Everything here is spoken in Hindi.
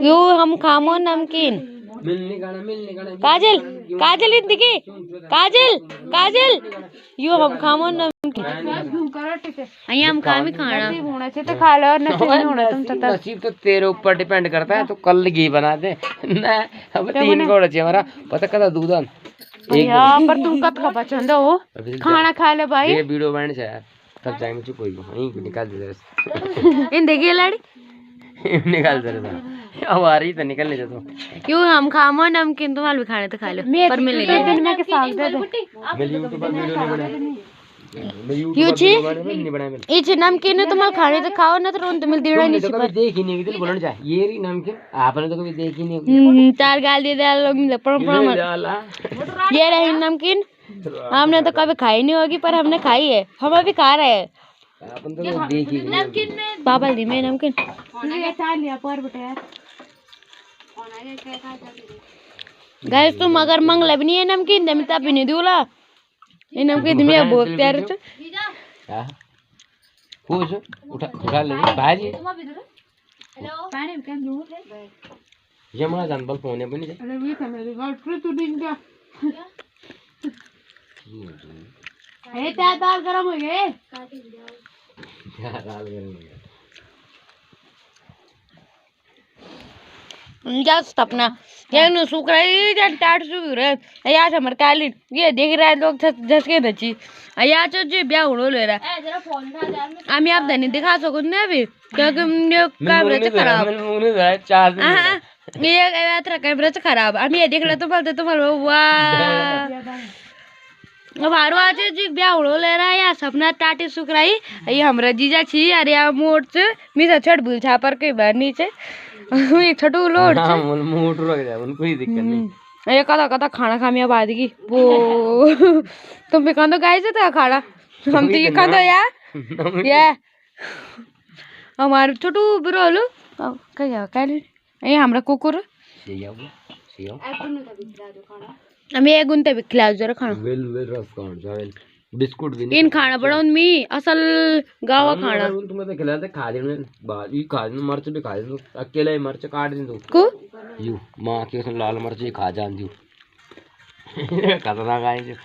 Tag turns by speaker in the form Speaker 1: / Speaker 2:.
Speaker 1: यो हम खामो नमकीन काजल काजल दिखे काजल काजल यो हम खामो नमकीन अहिया हम काम ही खाना होना चाहिए तो खा लो और नसीब नहीं होना तुम तब
Speaker 2: नसीब तो तेरे ऊपर डिपेंड करता है। तो कल घी बना दे ना अब 3 गोड़ चाहिए हमारा पता कदा दूध
Speaker 1: यार पर तुम कब का पसंद हो खाना खा ले भाई
Speaker 2: ये वीडियो बन से यार तब जाएंगे चुप होई यहीं को निकाल दे
Speaker 1: इन देखिए लाड़ी
Speaker 2: निकाल दे रहा अब आ रही तो निकलने दे तो
Speaker 1: क्यों हम खामो नमकीन तुम्हारे भी खाने तो खा लो पर मिल नहीं दिन में के साथ दे दे
Speaker 2: मैं YouTube पर वीडियो नहीं बना
Speaker 1: यो छी इच नमकीन तुम्हारे खाने तो खाओ ना तो रोन तो मिल देना नहीं
Speaker 2: तो कभी देख ही नहीं किधर बोलना चाहिए ये री नमकीन आपने तो कभी देख ही नहीं
Speaker 1: चार गाल दे दे लोग मिल पर ये रही नमकीन हमने तो कभी खाई नहीं होगी पर हमने खाई है हम अभी खा रहे हैं
Speaker 2: अपन तो देख ही
Speaker 1: नमकीन में पापा दी मैं नमकीन ये चार लिया पर बेटा यार गाइस तुम अगर मंगला भी नहीं है नमकीन तो मैं तब भी नहीं दूला ये नमकीन में बहुत प्यार है
Speaker 2: हां पूछ उठा ले भाजी
Speaker 1: हेलो पानी में क्या दूर है
Speaker 2: यमुना जानबल फोन है बनी
Speaker 1: अरे ये था मेरी गाल फ्री तू दिन क्या अरे क्या दाल गरम हो गए
Speaker 2: क्या दाल गरम हो गया
Speaker 1: जस्ट अपना ये न सूख रहा है या टाट सूख रहा है या समर काली ये देख रहा है लोग जस के दची या जो जी ब्याह उड़ो ले रहा है जरा फोन उठा यार हम आप नहीं दिखा सको ना अभी क्योंकि ये कैमरा से खराब ये यात्रा कैमरा से खराब हम ये देख रहे तो बोलते तुम्हारे वाह अब हारो आज जी ब्याह उड़ो ले रहा है या सपना टाटी सूख रही ये हमरा जीजा छी अरे या मोट से मिसा छट भूल छापर के बाहर नीचे एक छोटू लोड
Speaker 2: हां मोट रख जाए उनको ही दिक्कत नहीं
Speaker 1: ये कदा खाना खामिया बाद की वो तुम भी खांदो गाय से था खाना हम तो ये खांदो या हमारे छोटू बिरोलू क्या काले ये हमरा कुकुर हम ये गुनते भी खिला जरा खाना
Speaker 2: वेल रस खान जावेल बिस्कुट भी
Speaker 1: इन खाना बड़ा मी असल गावा खाना
Speaker 2: तुम्हें तो खिलाते खा दे मैं बाजी खा दे मिर्च भी खा दे अकेला ही मिर्च काट दे तू
Speaker 1: को
Speaker 2: यू मां के उसने लाल मिर्च ही खा जान दियो खतरनाक आए